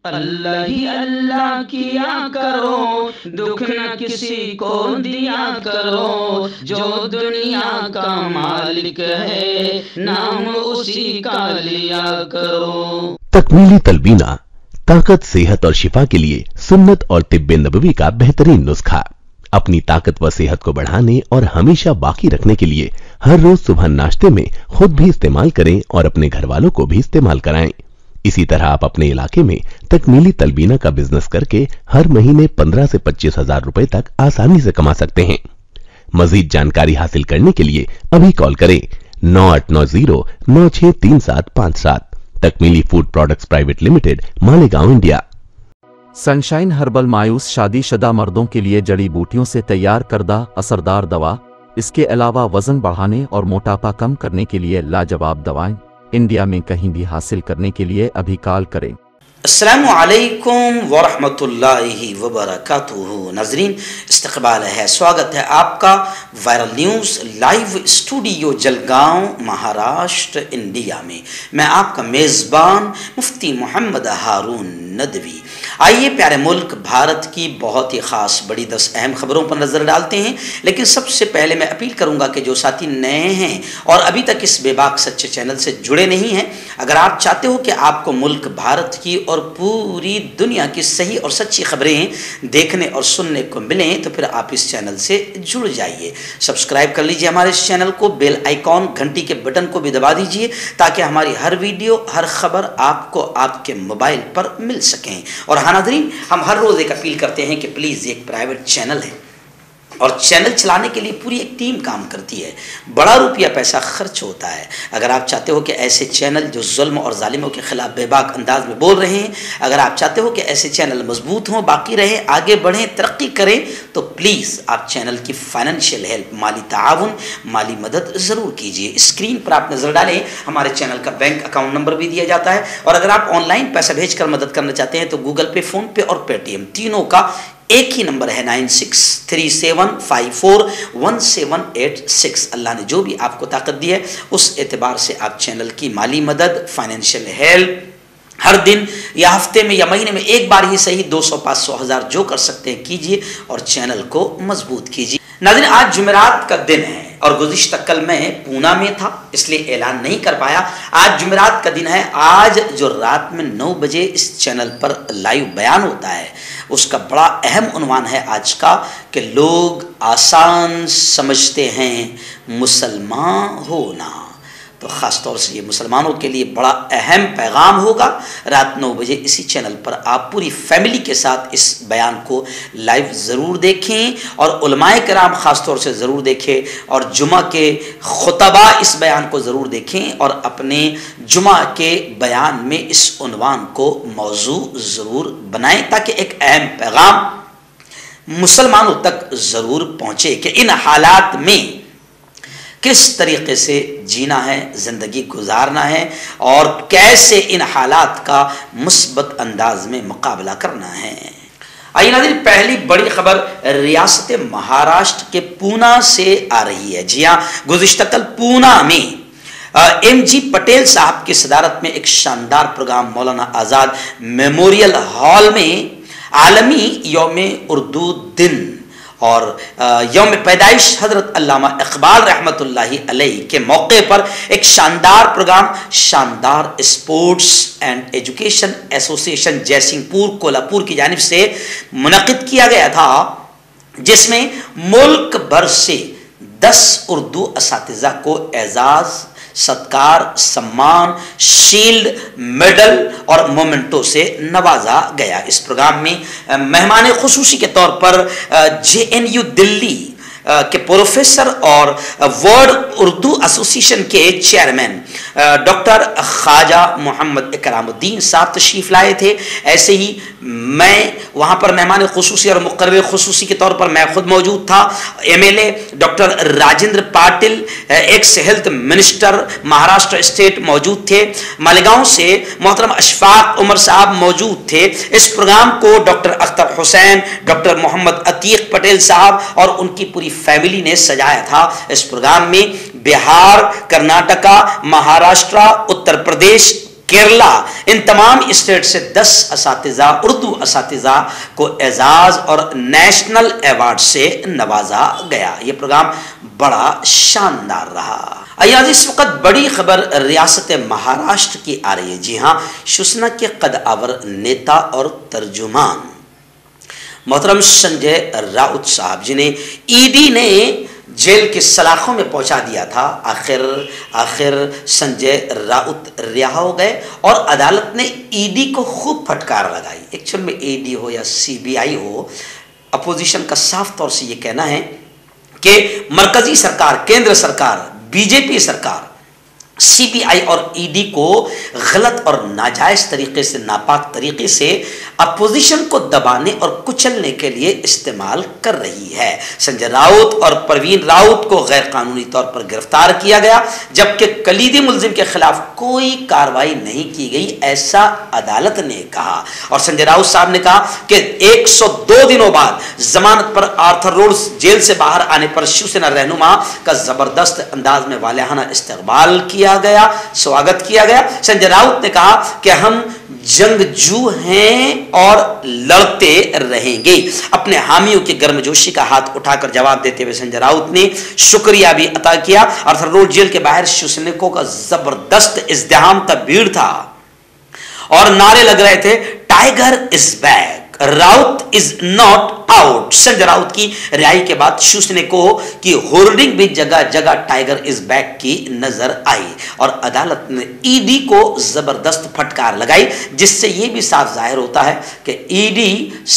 اللہ ہی اللہ کیا کرو، دکھ نہ کسی کو دیا کرو، جو دنیا کا مالک ہے نام اسی کا لیا کرو۔ تکمیلی تلبینہ طاقت، صحت اور شفا کے لیے سنت اور طب نبوی کا بہترین نسخہ۔ اپنی طاقت و صحت کو بڑھانے اور ہمیشہ باقی رکھنے کے لیے ہر روز صبح ناشتے میں خود بھی استعمال کریں اور اپنے گھر والوں کو بھی استعمال کرائیں۔ اسی طرح آپ اپنے علاقے میں تکمیلی تلبینہ کا بزنس کر کے ہر مہینے 15 سے 25 ہزار روپے تک آسانی سے کما سکتے ہیں۔ مزید جانکاری حاصل کرنے کے لیے ابھی کال کریں 9890963757۔ تکمیلی food products private limited, Malegaon, India. Sunshine herbal مایوس شادی شدہ مردوں کے لیے جڑی بوٹیوں سے تیار کردہ اثردار دوا۔ اس کے علاوہ وزن بڑھانے اور موٹاپا کم کرنے کے لیے لاجواب دوائیں انڈیا میں کہیں بھی حاصل کرنے کے لیے ابھی کال کریں۔ السلام علیکم ورحمۃ اللہ وبرکاتہ۔ ناظرین، استقبال ہے، سواگت ہے آپ کا viral news live studio Jalgaon, Maharashtra, India میں۔ میں آپ کا میزبان مفتی محمد ہارون ندوی۔ آئیے پیارے ملک بھارت کی بہت ہی خاص بڑی 10 اہم خبروں پر نظر ڈالتے ہیں، لیکن سب سے پہلے میں اپیل کروں گا کہ جو ساتھی نئے ہیں اور ابھی تک اس بے باک سچے چینل سے جڑے نہیں ہیں، اگر آپ چاہتے ہو کہ آپ کو ملک بھارت کی اور پوری دنیا کی صحیح اور سچی خبریں دیکھنے اور سننے کو ملیں تو پھر آپ اس چینل سے جڑ جائیے۔ سبسکرائب کر لیجئے ہمارے اس چینل کو، بیل آئیکن گھنٹی کے بٹن کو بھی دبا دیجئے تاکہ ہماری ہر ویڈیو، ہر خبر آپ کو آپ کے موبائل پر مل سکیں۔ اور ناظرین، ہم ہر روز ایک اپیل کرتے ہیں کہ پلیز، یہ ایک پرائیویٹ چینل ہے اور چینل چلانے کے لیے پوری ایک ٹیم کام کرتی ہے، بڑا روپیہ پیسہ خرچ ہوتا ہے۔ اگر آپ چاہتے ہو کہ ایسے چینل جو ظلم اور ظالموں کے خلاف بے باک انداز میں بول رہے ہیں، اگر آپ چاہتے ہو کہ ایسے چینل مضبوط ہوں، باقی رہیں، آگے بڑھیں، ترقی کریں، تو پلیز آپ چینل کی فائنینشیل ہیلپ، مالی تعاون، مالی مدد ضرور کیجیے۔ اسکرین پر آپ نظر ڈالیں، ہمارے چینل کا بینک اکاؤنٹ نمبر بھی دیا جاتا ہے، اور اگر آپ آن لائن پیسہ بھیج کر مدد کرنا چاہتے ہیں تو گوگل پے، فون پے اور پے ٹی ایم تینوں کا ایک ہی نمبر ہے 9637541786۔ اللہ نے جو بھی آپ کو طاقت دی ہے اس اعتبار سے آپ چینل کی مالی مدد، فائنینشیل ہیلپ ہر دن یا ہفتے میں یا مہینے میں ایک بار ہی صحیح 200، 500، 1000 جو کر سکتے ہیں کیجیے اور چینل کو مضبوط کیجیے۔ ناظرین، آج جمعرات کا دن ہے اور گزشتہ کل میں پونا میں تھا، اس لیے اعلان نہیں کر پایا۔ آج جمعرات کا دن ہے۔ آج جو رات میں 9 بجے اس چینل پر لائیو بیان ہوتا ہے، اس کا بڑا اہم عنوان ہے آج کا کہ لوگ آسان سمجھتے ہیں مسلمان ہونا۔ تو خاص طور سے یہ مسلمانوں کے لیے بڑا اہم پیغام ہوگا۔ رات 9 بجے اسی چینل پر آپ پوری فیملی کے ساتھ اس بیان کو لائیو ضرور دیکھیں، اور علماء کرام خاص طور سے ضرور دیکھیں، اور جمعہ کے خطبہ اس بیان کو ضرور دیکھیں، اور اپنے جمعہ کے بیان میں اس عنوان کو موضوع ضرور بنائیں تاکہ ایک اہم پیغام مسلمانوں تک ضرور پہنچے کہ ان حالات میں کس طریقے سے جینا ہے، زندگی گزارنا ہے، اور کیسے ان حالات کا مثبت انداز میں مقابلہ کرنا ہے۔ آئیے ناظرین، پہلی بڑی خبر ریاست مہاراشٹر کے پونا سے آ رہی ہے۔ جی ہاں، گزشتہ کل پونا میں ایم جی پٹیل صاحب کی صدارت میں ایک شاندار programme Maulana Azad memorial hall میں عالمی یوم اردو دن اور یوم پیدائش حضرت علامہ اقبال رحمۃ اللہ علیہ کے موقع پر ایک شاندار پروگرام شاندار اسپورٹس اینڈ ایجوکیشن ایسوسی ایشن جیسنگ پور کولہاپور کی جانب سے منعقد کیا گیا تھا، جس میں ملک بھر سے 10 اردو اساتذہ کو اعزاز، ستکار، سمان، شیلڈ، میڈل اور مومنٹو سے نوازا گیا۔ اس پروگرام میں مہمان خصوصی کے طور پر JNU دلی کے پروفیسر اور ورلڈ اردو ایسوسی ایشن کے چیئرمین ڈاکٹر خواجہ محمد اکرام الدین صاحب تشریف لائے تھے۔ ایسے ہی میں وہاں پر مہمان خصوصی اور مقرر خصوصی کے طور پر میں خود موجود تھا۔ MLA doctor Rajendra Patil, ex health minister Maharashtra state موجود تھے۔ مالیگاؤں سے محترم اشفاق عمر صاحب موجود تھے۔ اس پروگرام کو ڈاکٹر اختر حسین، ڈاکٹر محمد عتیق پٹیل صاحب اور ان کی پوری فیملی نے سجایا تھا۔ اس پروگرام میں بہار، کرناٹکا، مہاراشٹر، اتر پردیش، کیرلا، ان تمام اسٹیٹ سے 10 اساتذہ، اردو اساتذہ کو اعزاز اور نیشنل ایوارڈ سے نوازا گیا۔ یہ پروگرام بڑا شاندار رہا۔ ایاز اس وقت بڑی خبر ریاست مہاراشٹر کی آ رہی ہے۔ جی ہاں، شیوسینا کے قد آور نیتا اور ترجمان محترم سنجے راؤت صاحب، جنہیں ای ڈی نے جیل کے سلاخوں میں پہنچا دیا تھا، آخر سنجے راؤت رہا ہو گئے اور عدالت نے ای ڈی کو خوب پھٹکار لگائی۔ ایکچوئل میں ای ڈی ہو یا سی بی آئی ہو، اپوزیشن کا صاف طور سے یہ کہنا ہے کہ مرکزی سرکار، کیندر سرکار، بی جے پی سرکار سی بی آئی اور ای ڈی کو غلط اور ناجائز طریقے سے، ناپاک طریقے سے اپوزیشن کو دبانے اور کچلنے کے لیے استعمال کر رہی ہے۔ سنجے راؤت اور پروین راؤت کو غیر قانونی طور پر گرفتار کیا گیا، جبکہ کلیدی ملزم کے خلاف کوئی کارروائی نہیں کی گئی، ایسا عدالت نے کہا۔ اور سنجے راؤت صاحب نے کہا کہ 102 دنوں بعد ضمانت پر آرتھر روڈز جیل سے باہر آنے پر شیوسینا رہنما کا زبردست انداز میں والہانہ استقبال کیا گیا، سواگت کیا گیا۔ سنجے راؤت نے کہا کہ ہم جنگجو ہیں اور لڑتے رہیں گے۔ اپنے حامیوں کی گرمجوشی کا ہاتھ اٹھا کر جواب دیتے ہوئے سنجے راؤت نے شکریہ بھی عطا کیا۔ آرتھر روڈ جیل کے باہر شیوسینیکوں کا زبردست ازدحام تھا، بھیڑ تھا اور نعرے لگ رہے تھے، tiger is back, Raut is not out. Sanjay Raut کی رہائی کے بعد شیوسینیکوں کی ہورڈنگ بھی جگہ جگہ ٹائیگر از بیک کی نظر آئی اور عدالت نے ای ڈی کو زبردست پھٹکار لگائی، جس سے یہ بھی صاف ظاہر ہوتا ہے کہ ای ڈی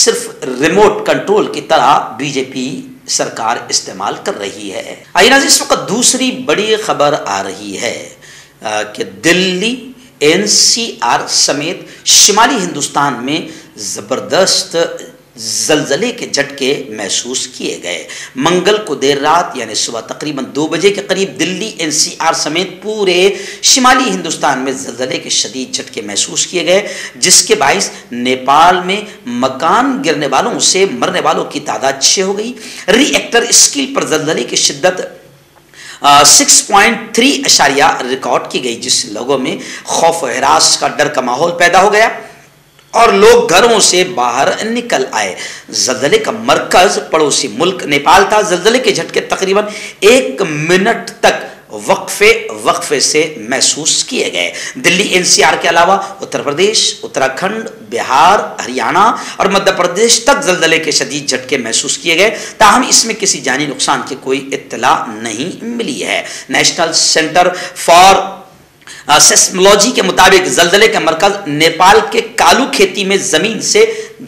صرف ریموٹ کنٹرول کی طرح بی جے پی سرکار استعمال کر رہی ہے۔ آئیے ناظرین، اس وقت دوسری بڑی خبر آ رہی ہے کہ دلی، این سی آر سمیت شمالی ہندوستان میں زبردست زلزلے کے جھٹکے محسوس کیے گئے۔ منگل کو دیر رات یعنی صبح تقریباً 2 بجے کے قریب دلی، این سی آر سمیت پورے شمالی ہندوستان میں زلزلے کے شدید جھٹکے محسوس کیے گئے، جس کے باعث نیپال میں مکان گرنے والوں سے مرنے والوں کی تعداد 6 ہو گئی۔ ری ایکٹر اسکیل پر زلزلے کی شدت 6.3 ریکارڈ کی گئی، جس سے لوگوں میں خوف و ہراس کا ڈر کا ماحول پیدا ہو گیا اور لوگ گھروں سے باہر نکل آئے۔ زلزلے کا مرکز پڑوسی ملک نیپال تھا۔ زلزلے کے جھٹکے تقریباً 1 منٹ تک وقفے سے محسوس کیے گئے۔ دلی، این سی آر کے علاوہ اتر پردیش، اتراکھنڈ، بہار، ہریانہ اور مدھیہ پردیش تک زلزلے کے شدید جھٹکے محسوس کیے گئے، تاہم اس میں کسی جانی نقصان کی کوئی اطلاع نہیں ملی ہے۔ نیشنل سینٹر فار سیسمولوجی کے مطابق زلزلے کا مرکز نیپال کے کالو کھیتی میں زمین سے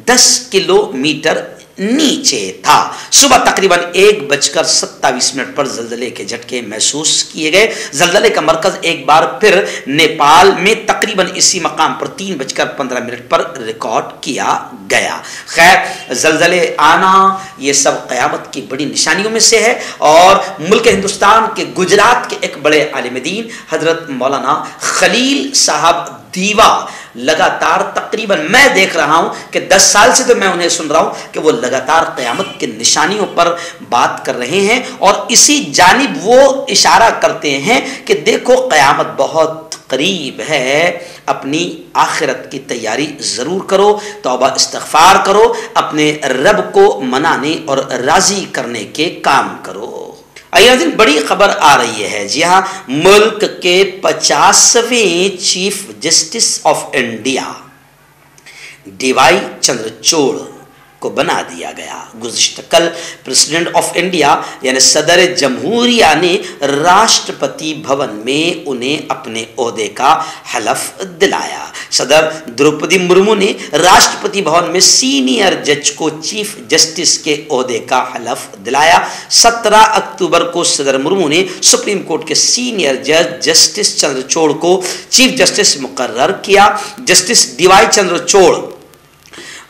10 کلومیٹر نیچے تھا۔ صبح تقریباً 1:27 پر زلزلے کے جھٹکے محسوس کیے گئے۔ زلزلے کا مرکز ایک بار پھر نیپال میں تقریباً اسی مقام پر 3:15 پر ریکارڈ کیا گیا۔ خیر، زلزلے آنا یہ سب قیامت کی بڑی نشانیوں میں سے ہے اور ملک ہندوستان کے گجرات کے ایک بڑے عالم دین حضرت مولانا خلیل صاحب دیوا لگاتار تقریباً میں دیکھ رہا ہوں کہ 10 سال سے تو میں انہیں سن رہا ہوں کہ وہ لگاتار قیامت کے نشانیوں پر بات کر رہے ہیں اور اسی جانب وہ اشارہ کرتے ہیں کہ دیکھو قیامت بہت قریب ہے، اپنی آخرت کی تیاری ضرور کرو، توبہ استغفار کرو، اپنے رب کو منانے اور راضی کرنے کے کام کرو۔ ایاز بڑی خبر آ رہی ہے، جی ہاں، ملک کے 50ویں chief justice of India D Y Chandrachud کو بنا دیا گیا۔ گزشتہ کل پریزیڈنٹ آف انڈیا یعنی صدر جمہوریہ نے راشٹرپتی بھون میں انہیں اپنے عہدے کا حلف دلایا۔ صدر دروپدی مرمو نے راشٹرپتی بھون میں سینئر جج کو چیف جسٹس کے عہدے کا حلف دلایا۔ 17 اکتوبر کو صدر مرمو نے سپریم کورٹ کے سینئر جج جسٹس چندرچوڑ کو چیف جسٹس مقرر کیا۔ جسٹس ڈی وائی چندرچوڑ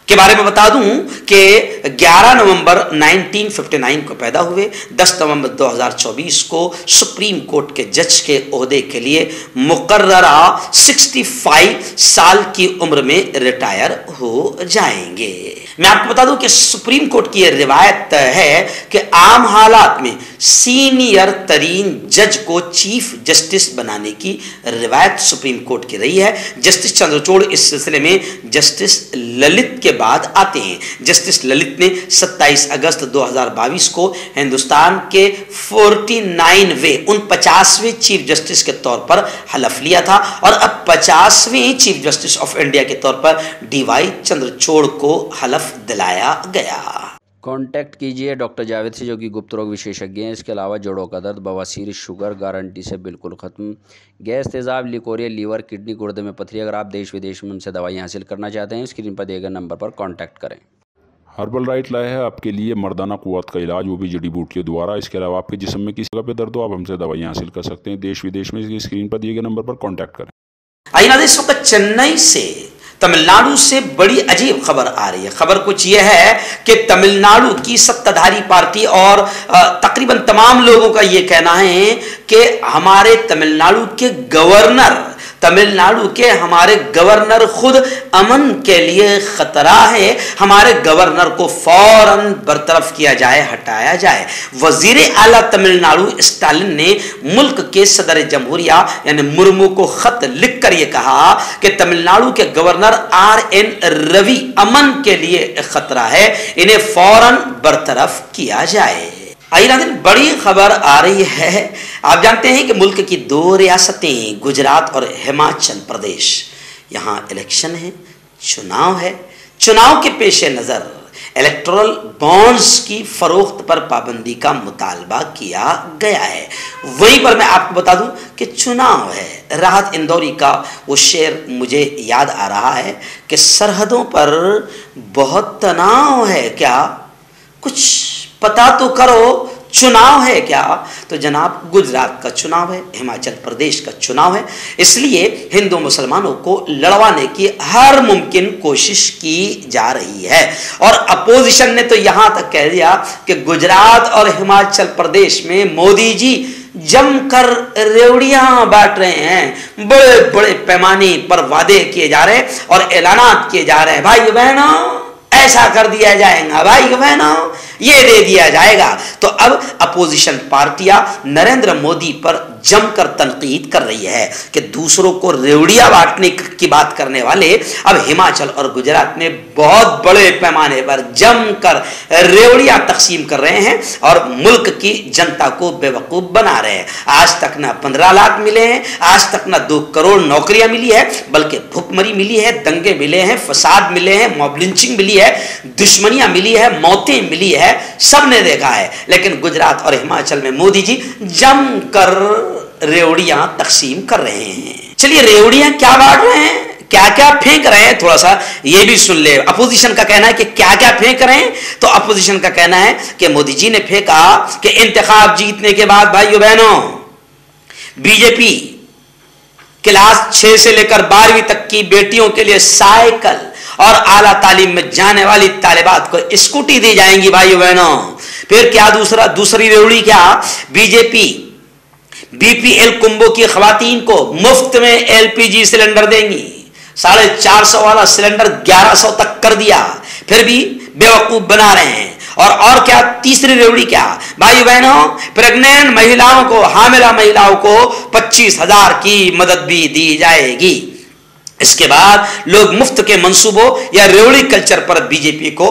کے بارے میں بتا دوں کہ 11 نومبر 1959 کو پیدا ہوئے، 10 نومبر 2024 کو سپریم کورٹ کے جج کے عہدے کے لیے مقررہ 65 سال کی عمر میں ریٹائر ہو جائیں گے۔ میں آپ کو بتا دوں کہ سپریم کورٹ کی یہ روایت ہے کہ आम हालात में सीनियर तरीन जज को चीफ जस्टिस बनाने की रिवायत सुप्रीम कोर्ट की रही है। जस्टिस चंद्रचूड़ इस सिलसिले में जस्टिस ललित के बाद आते हैं। जस्टिस ललित ने 27 अगस्त 2022 को हिंदुस्तान के 49वें 50वें चीफ जस्टिस के तौर पर हलफ लिया था और अब 50वें चीफ जस्टिस ऑफ इंडिया के तौर पर डीवाई चंद्रचूड़ को हलफ दिलाया गया। कांटेक्ट कीजिए डॉक्टर जावेद से, जो कि गुप्त रोग विशेषज्ञ हैं। इसके अलावा जोड़ों का दर्द, बवासीर, शुगर गारंटी से बिल्कुल ख़त्म, गैस, तेज़ाब, लिकोरिया, लीवर, किडनी, गुर्दे में पथरी। अगर आप देश विदेश में उनसे दवाइयाँ हासिल करना चाहते हैं, स्क्रीन पर दिए गए नंबर पर कॉन्टैक्ट करें। हर्बल राइट लाया है आपके लिए मर्दाना कुव्वत का इलाज, वो भी जड़ी बूटियों द्वारा। इसके अलावा आपके जिस्म में किसी जगह पे दर्द हो, आप हमसे दवाइयाँ हासिल कर सकते हैं देश विदेश में। स्क्रीन पर दिए गए नंबर पर कॉन्टैक्ट करें। आइए इस वक्त चेन्नई से, तमिलनाडु से बड़ी अजीब खबर आ रही है। खबर कुछ यह है कि तमिलनाडु की सत्ताधारी पार्टी और तकरीबन तमाम लोगों का यह कहना है कि हमारे तमिलनाडु के गवर्नर, तमिलनाडु के हमारे गवर्नर खुद अमन के लिए खतरा है। हमारे गवर्नर को फौरन बरतरफ किया जाए, हटाया जाए। वजीर आला तमिलनाडु स्टालिन ने मुल्क के सदर जमहूरिया यानी मुर्मू को खत लिखकर यह कहा कि तमिलनाडु के गवर्नर RN रवि अमन के लिए खतरा है, इन्हें फौरन बरतरफ किया जाए। आइए नाज़रीन, बड़ी खबर आ रही है। आप जानते हैं कि मुल्क की 2 रियासतें गुजरात और हिमाचल प्रदेश, यहाँ इलेक्शन है, चुनाव है। चुनाव के पेश नज़र इलेक्टोरल बॉन्ड्स की फरोख्त पर पाबंदी का मुतालबा किया गया है। वहीं पर मैं आपको बता दूं कि चुनाव है। राहत इंदौरी का वो शेर मुझे याद आ रहा है कि सरहदों पर बहुत तनाव है, क्या कुछ पता तो करो, चुनाव है क्या? तो जनाब गुजरात का चुनाव है, हिमाचल प्रदेश का चुनाव है, इसलिए हिंदू मुसलमानों को लड़वाने की हर मुमकिन कोशिश की जा रही है। और अपोजिशन ने तो यहां तक कह दिया कि गुजरात और हिमाचल प्रदेश में मोदी जी जमकर रेवड़ियां बांट रहे हैं, बड़े बड़े पैमाने पर वादे किए जा रहे हैं और ऐलानात किए जा रहे हैं। भाई बहनों, ऐसा कर दिया जाएगा, भाई बहनों ये दे दिया जाएगा। तो अब अपोजिशन पार्टियां नरेंद्र मोदी पर जमकर तनकीद कर रही है कि दूसरों को रेवड़ियां बांटने की बात करने वाले अब हिमाचल और गुजरात में बहुत बड़े पैमाने पर जमकर रेवड़ियां तकसीम कर रहे हैं और मुल्क की जनता को बेवकूफ बना रहे हैं। आज तक ना 15 लाख मिले हैं, आज तक ना 2 करोड़ नौकरियां मिली है, बल्कि भुखमरी मिली है, दंगे मिले हैं, फसाद मिले हैं, मॉब लिंचिंग मिली है, दुश्मनियां मिली है, मौतें मिली है, सबने देखा है। लेकिन गुजरात और हिमाचल में मोदी जी जमकर रेवड़ियां तकसीम कर रहे हैं। चलिए, रेवड़ियां क्या बांट रहे हैं, क्या क्या फेंक रहे हैं, थोड़ा सा ये भी सुन ले। अपोजिशन का कहना है कि क्या क्या फेंक रहे हैं, तो अपोजिशन का कहना है कि मोदी जी ने फेंका कि इंतखाब जीतने के बाद भाइयों बहनों बीजेपी क्लास 6 से लेकर 12वीं तक की बेटियों के लिए साइकिल और आला तालीम में जाने वाली तालिबात को स्कूटी दी जाएंगी भाइयों बहनों। फिर क्या दूसरी रेवड़ी क्या, बीजेपी BPL कुंभों की खवातीन को मुफ्त में LPG सिलेंडर देंगी। 450 वाला सिलेंडर 1100 तक कर दिया, फिर भी बेवकूफ बना रहे हैं। और क्या तीसरी रेवड़ी क्या, भाई बहनों प्रेग्नेंट महिलाओं को, हामिला महिलाओं को 25,000 की मदद भी दी जाएगी। इसके बाद लोग मुफ्त के मंसूबों या रेवड़ी कल्चर पर बीजेपी को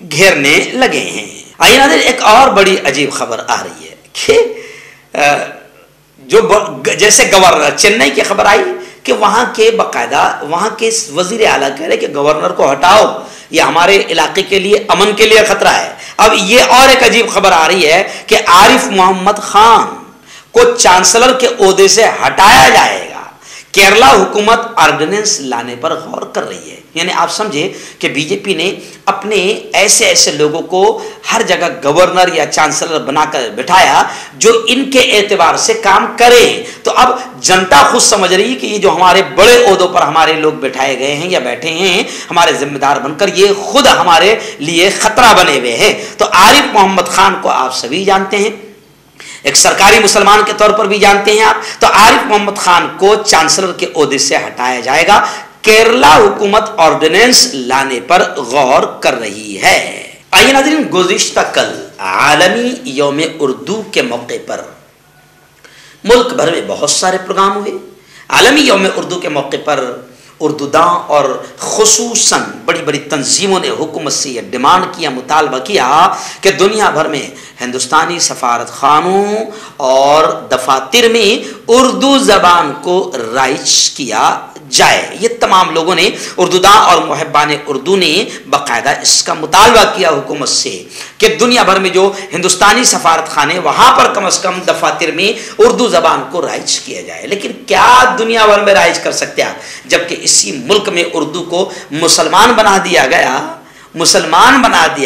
घेरने लगे हैं। आइए नाज़रीन, एक और बड़ी अजीब खबर आ रही है कि जैसे गवर्नर, चेन्नई की खबर आई कि वहां के बाकायदा वहां के वजीर आला कह रहे कि गवर्नर को हटाओ, ये हमारे इलाके के लिए, अमन के लिए खतरा है। अब ये और एक अजीब खबर आ रही है कि आरिफ मोहम्मद खान को चांसलर के ओहदे से हटाया जाएगा। केरला हुकूमत ऑर्डिनेंस लाने पर गौर कर रही है। यानी आप समझे कि बीजेपी ने अपने ऐसे लोगों को हर जगह गवर्नर या चांसलर बनाकर बिठाया जो इनके एतबार से काम करें। तो अब जनता खुद समझ रही है कि ये जो हमारे बड़े ओहदों पर हमारे लोग बिठाए गए हैं या बैठे हैं हमारे जिम्मेदार बनकर, ये खुद हमारे लिए खतरा बने हुए हैं। तो आरिफ मोहम्मद खान को आप सभी जानते हैं, एक सरकारी मुसलमान के तौर पर भी जानते हैं आप। तो आरिफ मोहम्मद खान को चांसलर के ओहदे से हटाया जाएगा। केरला हुकूमत ऑर्डिनेंस लाने पर गौर कर रही है। आइए नाज़रीन, गुज़िश्ता कल आलमी यौम उर्दू के मौके पर मुल्क भर में बहुत सारे प्रोग्राम हुए। आलमी यौम उर्दू के मौके पर उर्दूदां और खुसूसन बड़ी बड़ी तंजीमों ने हुकूमत से यह डिमांड किया, मुतालबा किया कि दुनिया भर में हिंदुस्तानी सफारत खानों और दफातर में उर्दू ज़बान को राइज किया जाए। ये तमाम लोगों ने, उर्दूदां और मुहब्बान उर्दू ने बाकायदा इसका मुतालबा किया हुकूमत से कि दुनिया भर में जो हिंदुस्तानी सफारत खाने वहाँ पर कम से कम दफातर में उर्दू ज़बान को राइज किया जाए। लेकिन क्या दुनिया भर में राइज कर सकते हैं, जबकि इसी मुल्क में उर्दू को मुसलमान बना दिया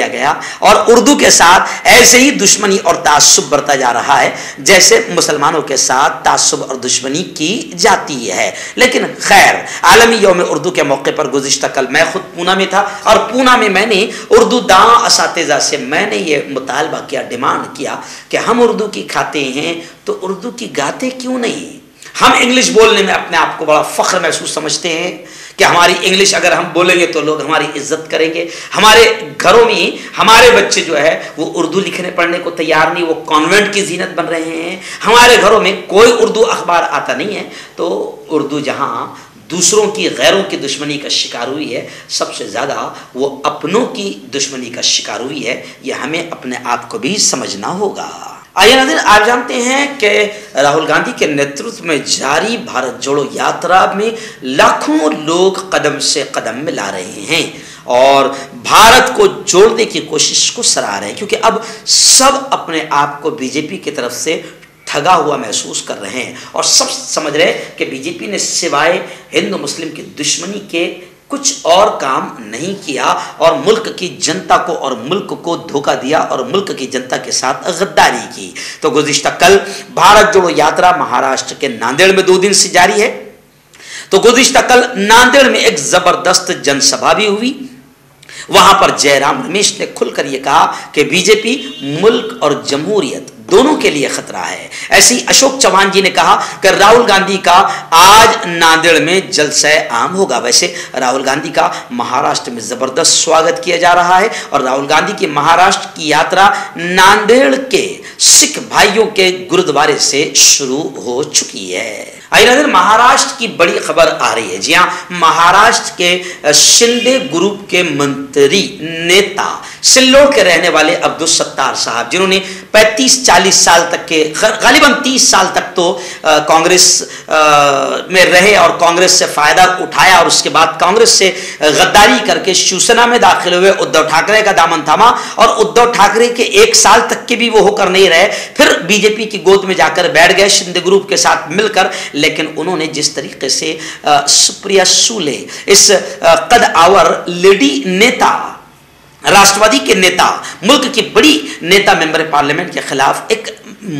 गया और उर्दू के साथ ऐसे ही दुश्मनी और तासुब बढ़ता जा रहा है जैसे मुसलमानों के साथ तासुब और दुश्मनी की जाती है। लेकिन खैर, आलमी यौम उर्दू के मौके पर गुज़िश्ता कल मैं खुद पूना में था और पूना में मैंने उर्दू दां असातिज़ा से मैंने ये मुतालबा किया, डिमांड किया कि हम उर्दू की खाते हैं तो उर्दू की गाते क्यों नहीं। हम इंग्लिश बोलने में अपने आप को बड़ा फ़ख्र महसूस समझते हैं कि हमारी इंग्लिश अगर हम बोलेंगे तो लोग हमारी इज्जत करेंगे। हमारे घरों में हमारे बच्चे जो है वो उर्दू लिखने पढ़ने को तैयार नहीं, वो कॉन्वेंट की जीनत बन रहे हैं। हमारे घरों में कोई उर्दू अखबार आता नहीं है। तो उर्दू जहाँ दूसरों की, गैरों की दुश्मनी का शिकार हुई है, सबसे ज़्यादा वो अपनों की दुश्मनी का शिकार हुई है। ये हमें अपने आप को भी समझना होगा। आइए नाज़रीन, आप जानते हैं कि राहुल गांधी के नेतृत्व में जारी भारत जोड़ो यात्रा में लाखों लोग कदम से कदम मिला रहे हैं और भारत को जोड़ने की कोशिश को सराह रहे हैं, क्योंकि अब सब अपने आप को बीजेपी की तरफ से ठगा हुआ महसूस कर रहे हैं और सब समझ रहे हैं कि बीजेपी ने सिवाय हिंदू मुस्लिम की दुश्मनी के कुछ और काम नहीं किया और मुल्क की जनता को और मुल्क को धोखा दिया और मुल्क की जनता के साथ गद्दारी की। तो गुज़िश्ता कल भारत जोड़ो यात्रा महाराष्ट्र के नांदेड़ में 2 दिन से जारी है। तो गुज़िश्ता कल नांदेड़ में एक जबरदस्त जनसभा भी हुई। वहां पर जयराम रमेश ने खुलकर यह कहा कि बीजेपी मुल्क और जमहूरियत दोनों के लिए खतरा है। ऐसे ही अशोक चौहान जी ने कहा कि राहुल गांधी का आज नांदेड़ में जलसा आम होगा। वैसे राहुल गांधी का महाराष्ट्र में जबरदस्त स्वागत किया जा रहा है और राहुल गांधी की महाराष्ट्र की यात्रा नांदेड़ के सिख भाइयों के गुरुद्वारे से शुरू हो चुकी है। आइए नाज़रीन, महाराष्ट्र की बड़ी खबर आ रही है। जी हाँ, महाराष्ट्र के शिंदे ग्रुप के मंत्री नेता, सिल्लोड के रहने वाले अब्दुल सत्तार साहब, जिन्होंने 35-40 साल तक के, गालिबन 30 साल तक तो कांग्रेस में रहे और कांग्रेस से फायदा उठाया और उसके बाद कांग्रेस से गद्दारी करके शिवसेना में दाखिल हुए, उद्धव ठाकरे का दामन थामा और उद्धव ठाकरे के 1 साल तक के भी वो होकर नहीं रहे, फिर बीजेपी की गोद में जाकर बैठ गए शिंदे ग्रुप के साथ मिलकर। लेकिन उन्होंने जिस तरीके से सुप्रिया सुले, इस कद आवर लेडी नेता, राष्ट्रवादी के नेता, मुल्क की बड़ी नेता, मेंबर पार्लियामेंट के खिलाफ, एक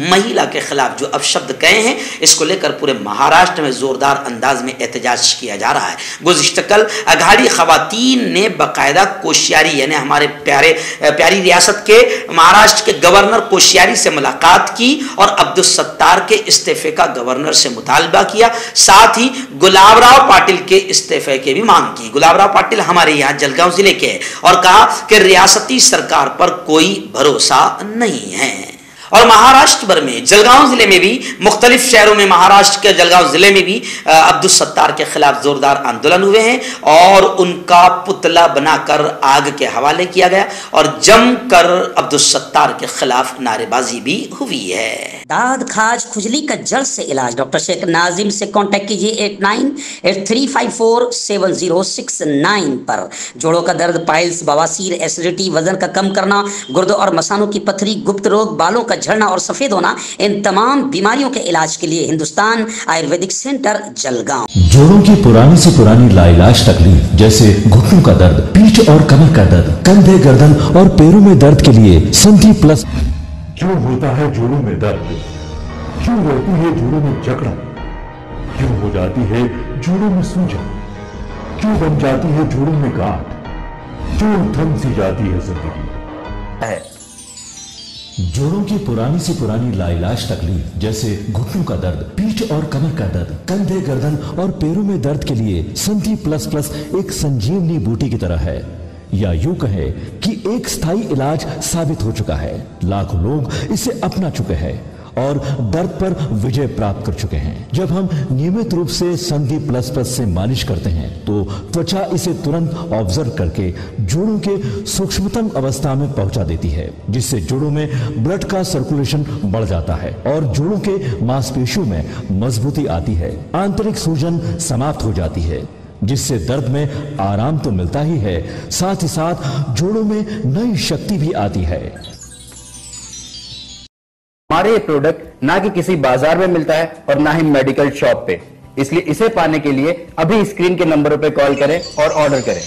महिला के खिलाफ जो अपशब्द कहे हैं, इसको लेकर पूरे महाराष्ट्र में जोरदार अंदाज में एहतजाज किया जा रहा है। गुज़िश्ता कल अघाड़ी खवातीन ने बाकायदा कोश्यारी, यानी हमारे प्यारी रियासत के महाराष्ट्र के गवर्नर कोश्यारी से मुलाकात की और अब्दुल सत्तार के इस्तीफे का गवर्नर से मुतालबा किया। साथ ही गुलाबराव पाटिल के इस्तीफे की भी मांग की। गुलाबराव पाटिल हमारे यहाँ जलगांव जिले के और कहा कि रियासती सरकार पर कोई भरोसा नहीं है। और महाराष्ट्र भर में, जलगांव जिले में भी, मुख्तलिफ शहरों में, महाराष्ट्र के जलगांव जिले में भी अब्दुल सत्तार के खिलाफ जोरदार आंदोलन हुए हैं और उनका पुतला बनाकर आग के हवाले किया गया और जमकर अब्दुल सत्तार के खिलाफ नारेबाजी भी हुई है। दाद, खाज, खुजली का जल्द से इलाज डॉक्टर शेख नाजिम से कांटेक्ट कीजिए 8983547069 पर। जोड़ों का दर्द, पाइल्स, बवासीर, एसिडिटी, वजन का कम करना, गुर्दों और मसानों की पथरी, गुप्त रोग, बालों का झड़ना और सफेद होना, इन तमाम बीमारियों के इलाज के लिए हिंदुस्तान आयुर्वेदिक सेंटर जलगांव। जोड़ों की पुरानी से पुरानी लाइलाज तकलीफ जैसे घुटनों का दर्द, पीठ और कमर का दर्द, कंधे, गर्दन और पैरों में दर्द के लिए संधि प्लस। क्यों होता है जोड़ों में दर्द? क्यों रहती है जोड़ों में जकड़न? क्यों हो जाती है जोड़ों में सूजन? क्यों बन जाती है जोड़ों में गांठ? क्यों थम सी जाती है जिंदगी? जोड़ों की पुरानी से पुरानी लाइलाज तकलीफ जैसे घुटनों का दर्द, पीठ और कमर का दर्द, कंधे, गर्दन और पैरों में दर्द के लिए संधि प्लस प्लस एक संजीवनी बूटी की तरह है। या यूं कहे कि एक स्थायी इलाज साबित हो चुका है। लाखों लोग इसे अपना चुके हैं और दर्द पर विजय प्राप्त कर चुके हैं। जब हम नियमित रूप से संधि प्लस प्लस से मालिश करते हैं तो त्वचा इसे तुरंत ऑब्जर्व करके जोड़ों के सूक्ष्मतम अवस्था में पहुंचा देती है, जिससे जोड़ों में ब्लड का सर्कुलेशन बढ़ जाता है और जोड़ों के मांसपेशियों में मजबूती आती है। आंतरिक सूजन समाप्त हो जाती है, जिससे दर्द में आराम तो मिलता ही है, साथ ही साथ जोड़ों में नई शक्ति भी आती है। हमारे ये प्रोडक्ट ना कि किसी बाजार में मिलता है और ना ही मेडिकल शॉप पे, इसलिए इसे पाने के लिए अभी स्क्रीन के नंबरों पे कॉल करें और ऑर्डर करें।